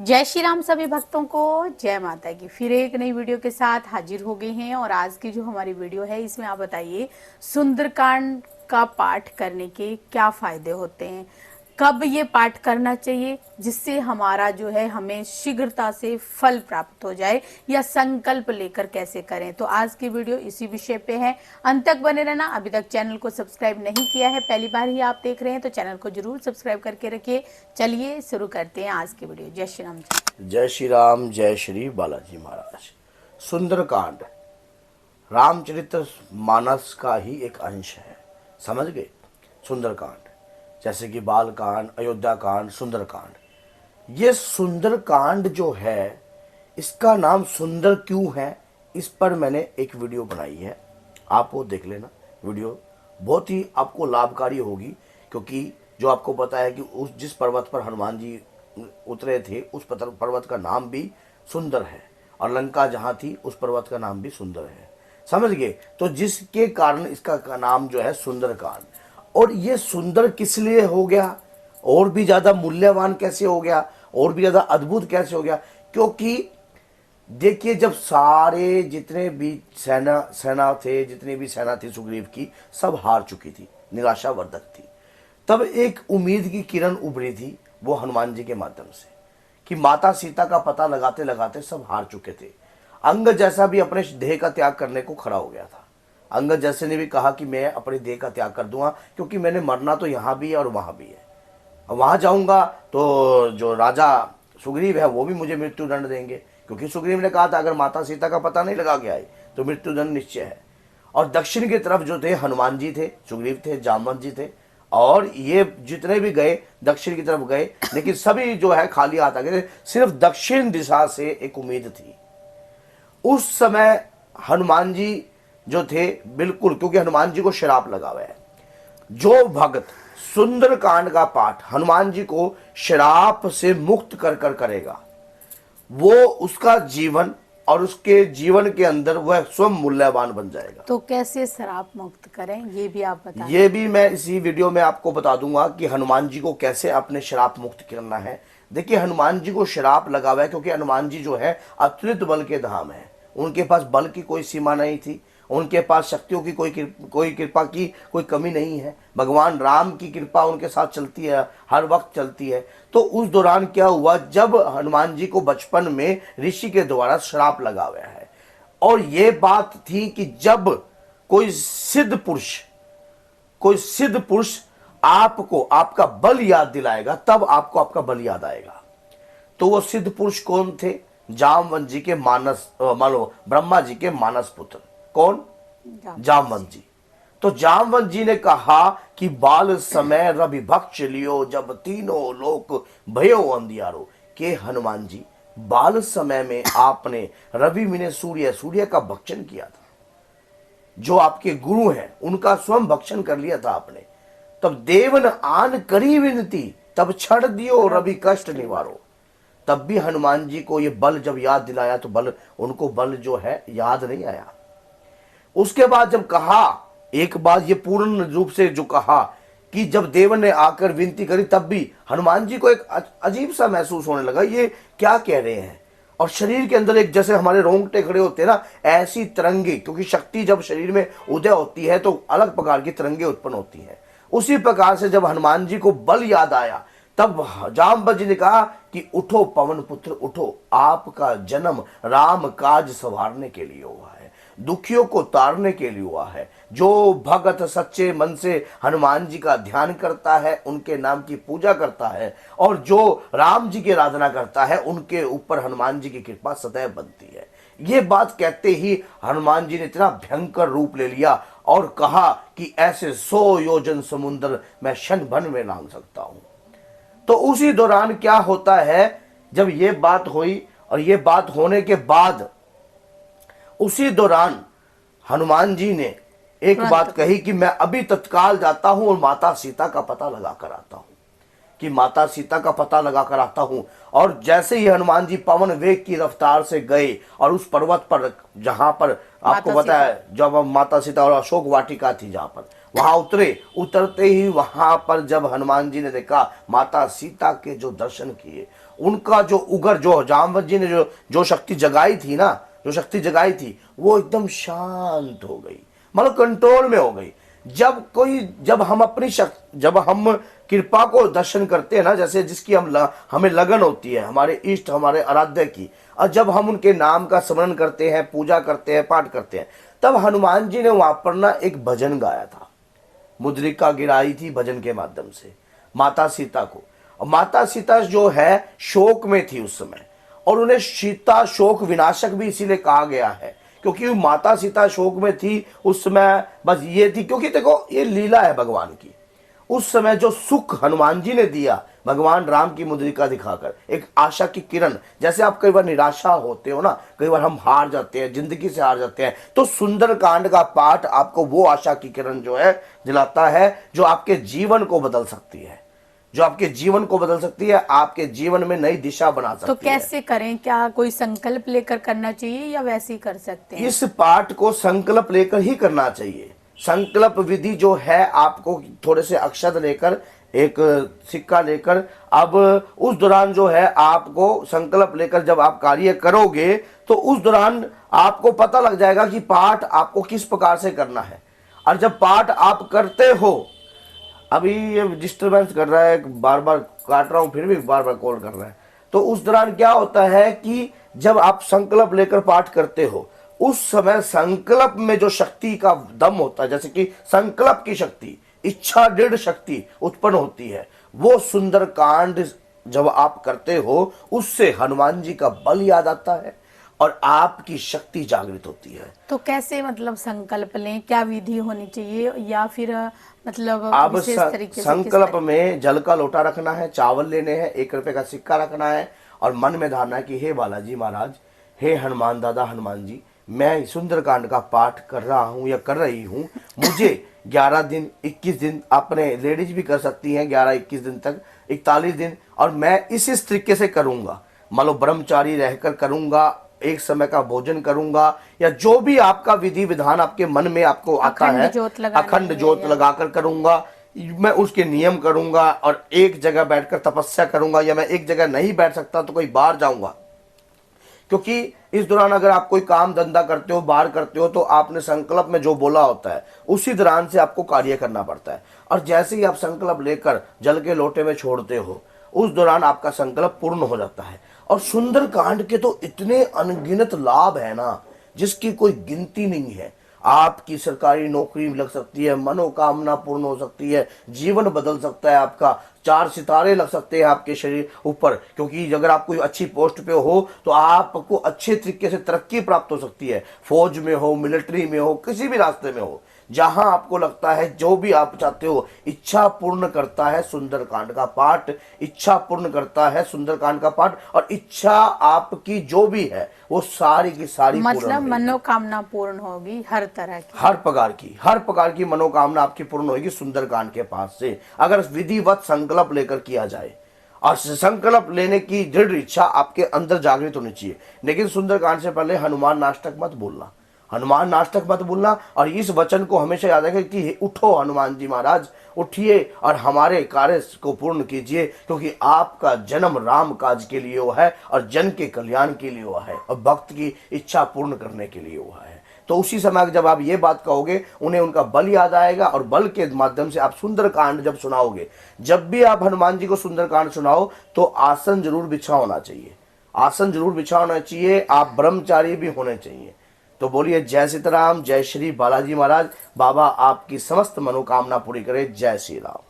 जय श्री राम सभी भक्तों को जय माता की। फिर एक नई वीडियो के साथ हाजिर हो गए हैं और आज की जो हमारी वीडियो है इसमें आप बताइए सुंदरकांड का पाठ करने के क्या फायदे होते हैं, कब ये पाठ करना चाहिए जिससे हमारा जो है हमें शीघ्रता से फल प्राप्त हो जाए, या संकल्प लेकर कैसे करें। तो आज की वीडियो इसी विषय पे है, अंत तक बने रहना। अभी तक चैनल को सब्सक्राइब नहीं किया है, पहली बार ही आप देख रहे हैं तो चैनल को जरूर सब्सक्राइब करके रखिए। चलिए शुरू करते हैं आज की वीडियो। जय श्री राम जी। जय श्री राम, जय श्री बालाजी महाराज। सुंदरकांड रामचरित मानस का ही एक अंश है, समझ गए। सुंदरकांड जैसे कि बालकांड, अयोध्या कांड, सुंदरकांड। ये सुंदरकांड जो है इसका नाम सुंदर क्यों है, इस पर मैंने एक वीडियो बनाई है, आप वो देख लेना। वीडियो बहुत ही आपको लाभकारी होगी, क्योंकि जो आपको पता है कि उस जिस पर्वत पर हनुमान जी उतरे थे उस पर्वत का नाम भी सुंदर है, और लंका जहां थी उस पर्वत का नाम भी सुंदर है, समझ गए। तो जिसके कारण इसका नाम जो है सुंदरकांड। और ये सुंदर किस लिए हो गया, और भी ज्यादा मूल्यवान कैसे हो गया, और भी ज्यादा अद्भुत कैसे हो गया? क्योंकि देखिए, जब सारे जितने भी सेना थे, जितनी भी सेना थी सुग्रीव की, सब हार चुकी थी, निराशावर्धक थी। तब एक उम्मीद की किरण उभरी थी, वो हनुमान जी के माध्यम से, कि माता सीता का पता लगाते लगाते सब हार चुके थे। अंगद जैसा भी अपने देह का त्याग करने को खड़ा हो गया था। अंगद जैसे ने भी कहा कि मैं अपने देह का त्याग कर दूंगा, क्योंकि मैंने मरना तो यहां भी है और वहां भी है। वहां जाऊंगा तो जो राजा सुग्रीव है वो भी मुझे मृत्युदंड देंगे, क्योंकि सुग्रीव ने कहा था अगर माता सीता का पता नहीं लगा के आए तो मृत्युदंड निश्चय है। और दक्षिण की तरफ जो थे हनुमान जी थे, सुग्रीव थे, जामवंत जी थे, और ये जितने भी गए दक्षिण की तरफ गए, लेकिन सभी जो है खाली हाथ आ गए थे। सिर्फ दक्षिण दिशा से एक उम्मीद थी। उस समय हनुमान जी जो थे, बिल्कुल, क्योंकि हनुमान जी को श्राप लगा हुआ है। जो भक्त सुंदरकांड का पाठ हनुमान जी को श्राप से मुक्त कर कर करेगा, वो उसका जीवन और उसके जीवन के अंदर वह स्वयं मूल्यवान बन जाएगा। तो कैसे श्राप मुक्त करें ये भी आप बताएं। ये भी मैं इसी वीडियो में आपको बता दूंगा कि हनुमान जी को कैसे अपने श्राप मुक्त करना है। देखिए, हनुमान जी को श्राप लगा हुआ है क्योंकि हनुमान जी जो है अतुलित बल के धाम है। उनके पास बल की कोई सीमा नहीं थी, उनके पास शक्तियों की कोई कृपा की कोई कमी नहीं है। भगवान राम की कृपा उनके साथ चलती है, हर वक्त चलती है। तो उस दौरान क्या हुआ, जब हनुमान जी को बचपन में ऋषि के द्वारा श्राप लगा हुआ है, और ये बात थी कि जब कोई सिद्ध पुरुष आपको आपका बल याद दिलाएगा, तब आपको आपका बल याद आएगा। तो वो सिद्ध पुरुष कौन थे? जामवंत जी के मानो ब्रह्मा जी के मानस पुत्र। कौन? जामवंत जी। तो जामवंत जी ने कहा कि बाल समय रवि भक्ष लियो, जब तीनों लोक भयो अंधियारो। के हनुमान जी, बाल समय में आपने रवि में सूर्य का भक्षण किया था। जो आपके गुरु हैं उनका स्वयं भक्षण कर लिया था आपने। तब देवन आन करी विनती, तब छड़ दियो रवि कष्ट निवारो। तब भी हनुमान जी को ये बल जब याद दिलाया तो उनको बल जो है याद नहीं आया। उसके बाद जब कहा, एक बात ये पूर्ण रूप से जो कहा कि जब देवन ने आकर विनती करी, तब भी हनुमान जी को एक अजीब सा महसूस होने लगा, ये क्या कह रहे हैं। और शरीर के अंदर एक, जैसे हमारे रोंगटे खड़े होते हैं ना, ऐसी तरंगे, क्योंकि शक्ति जब शरीर में उदय होती है तो अलग प्रकार की तरंगे उत्पन्न होती हैं। उसी प्रकार से जब हनुमान जी को बल याद आया, तब जामवंत जी ने कहा कि उठो पवन पुत्र उठो, आपका जन्म राम काज संवारने के लिए हुआ है, दुखियों को तारने के लिए हुआ है। जो भगत सच्चे मन से हनुमान जी का ध्यान करता है, उनके नाम की पूजा करता है, और जो राम जी की आराधना करता है, उनके ऊपर हनुमान जी की कृपा सदैव बनती है। ये बात कहते ही हनुमान जी ने इतना भयंकर रूप ले लिया और कहा कि ऐसे 100 योजन समुद्र मैं क्षण भर में लांघ सकता हूं। तो उसी दौरान क्या होता है, जब ये बात हुई, और ये बात होने के बाद उसी दौरान हनुमान जी ने एक बात कही कि मैं अभी तत्काल जाता हूं और माता सीता का पता लगा कर आता हूं, कि माता सीता का पता लगा कर आता हूं। और जैसे ही हनुमान जी पवन वेग की रफ्तार से गए और उस पर्वत पर, जहां पर आपको पता है जब माता सीता और अशोक वाटिका थी जहां पर, वहां उतरते ही वहां पर जब हनुमान जी ने देखा, माता सीता के जो दर्शन किए, उनका जो उगर, जो जामवंत जी ने जो शक्ति जगाई थी ना, जो शक्ति जगाई थी, वो एकदम शांत हो गई, मतलब कंट्रोल में हो गई। जब हम अपनी जब हम कृपा को दर्शन करते हैं ना, जैसे जिसकी हमें लगन होती है, हमारे इष्ट, हमारे आराध्य की, और जब हम उनके नाम का स्मरण करते हैं, पूजा करते हैं, पाठ करते हैं, तब हनुमान जी ने वहां पर ना एक भजन गाया था, मुद्रिका गिराई थी भजन के माध्यम से माता सीता को। और माता सीता जो है शोक में थी उस समय, और उन्हें सीता शोक विनाशक भी इसीलिए कहा गया है, क्योंकि माता सीता शोक में थी उस समय। बस ये थी, क्योंकि देखो ये लीला है भगवान की। उस समय जो सुख हनुमान जी ने दिया भगवान राम की मुद्रिका दिखाकर, एक आशा की किरण, जैसे आप कई बार निराशा होते हो ना, कई बार हम हार जाते हैं, जिंदगी से हार जाते हैं, तो सुंदर कांड का पाठ आपको वो आशा की किरण जो है दिलाता है, जो आपके जीवन को बदल सकती है, जो आपके जीवन को बदल सकती है, आपके जीवन में नई दिशा बना सकती है। तो कैसे करें? क्या कोई संकल्प लेकर करना चाहिए या वैसे ही कर सकते हैं? इस पाठ को संकल्प लेकर ही करना चाहिए। संकल्प विधि जो है, आपको थोड़े से अक्षत लेकर, एक सिक्का लेकर, अब उस दौरान जो है आपको संकल्प लेकर जब आप कार्य करोगे, तो उस दौरान आपको पता लग जाएगा कि पाठ आपको किस प्रकार से करना है। और जब पाठ आप करते हो, अभी ये डिस्टर्बेंस कर रहा है, बार बार काट रहा हूं, फिर भी बार बार कॉल कर रहा है, तो उस दौरान क्या होता है कि जब आप संकल्प लेकर पाठ करते हो, उस समय संकल्प में जो शक्ति का दम होता है, जैसे कि संकल्प की शक्ति, इच्छा दृढ़ शक्ति उत्पन्न होती है, वो सुंदर कांड जब आप करते हो, उससे हनुमान जी का बल याद आता है और आपकी शक्ति जागृत होती है। तो कैसे, मतलब संकल्प लें, क्या विधि होनी चाहिए, या फिर मतलब अब विशेष तरीके से संकल्प में जल का लोटा रखना है, चावल लेने हैं, 1 रुपए का सिक्का रखना है, और मन में धारणा है कि हे बालाजी महाराज, हे हनुमान दादा हनुमान जी, मैं सुंदरकांड का पाठ कर रहा हूं या कर रही हूं, मुझे 11 दिन 21 दिन, आपने लेडीज भी कर सकती हैं 11-21 दिन तक, 41 दिन, और मैं इस तरीके से करूंगा, मान लो ब्रह्मचारी रहकर करूंगा, एक समय का भोजन करूंगा, या जो भी आपका विधि विधान आपके मन में आपको आता है, अखंड ज्योत लगाकर करूंगा, मैं उसके नियम करूंगा, और एक जगह बैठकर तपस्या करूंगा, या मैं एक जगह नहीं बैठ सकता तो कोई बाहर जाऊंगा, क्योंकि इस दौरान अगर आप कोई काम धंधा करते हो, बाहर करते हो, तो आपने संकल्प में जो बोला होता है उसी दौरान से आपको कार्य करना पड़ता है। और जैसे ही आप संकल्प लेकर जल के लोटे में छोड़ते हो, उस दौरान आपका संकल्प पूर्ण हो जाता है। और सुंदर कांड के तो इतने अनगिनत लाभ है ना, जिसकी कोई गिनती नहीं है। आपकी सरकारी नौकरी लग सकती है, मनोकामना पूर्ण हो सकती है, जीवन बदल सकता है आपका, 4 सितारे लग सकते हैं आपके शरीर ऊपर, क्योंकि अगर आप कोई अच्छी पोस्ट पे हो तो आपको अच्छे तरीके से तरक्की प्राप्त हो सकती है, फौज में हो, मिलिट्री में हो, किसी भी रास्ते में हो, जहां आपको लगता है जो भी आप चाहते हो, इच्छा पूर्ण करता है सुंदरकांड का पाठ, इच्छा पूर्ण करता है सुंदरकांड का पाठ, और इच्छा आपकी जो भी है वो सारी की सारी मतलब मनोकामना पूर्ण होगी, हर तरह की, हर प्रकार की मनोकामना आपकी पूर्ण होगी सुंदरकांड के पास से, अगर विधिवत संकल्प लेकर किया जाए। और संकल्प लेने की दृढ़ इच्छा आपके अंदर जागृत होनी चाहिए। लेकिन सुंदरकांड से पहले हनुमान नास्टक मत बोलना, हनुमान नास्टक मत बोलना, और इस वचन को हमेशा याद रखें कि उठो हनुमान जी महाराज, उठिए और हमारे कार्य को पूर्ण कीजिए, क्योंकि आपका जन्म राम काज के लिए हुआ है, और जन के कल्याण के लिए हुआ है, और भक्त की इच्छा पूर्ण करने के लिए हुआ है। तो उसी समय जब आप ये बात कहोगे, उन्हें उनका बल याद आएगा, और बल के माध्यम से आप सुंदरकांड जब सुनाओगे, जब भी आप हनुमान जी को सुंदरकांड सुनाओ, तो आसन जरूर बिछा होना चाहिए, आसन जरूर बिछा होना चाहिए, आप ब्रह्मचारी भी होने चाहिए। तो बोलिए जय सीताराम, जय श्री बालाजी महाराज, बाबा आपकी समस्त मनोकामना पूरी करे, जय श्री राम।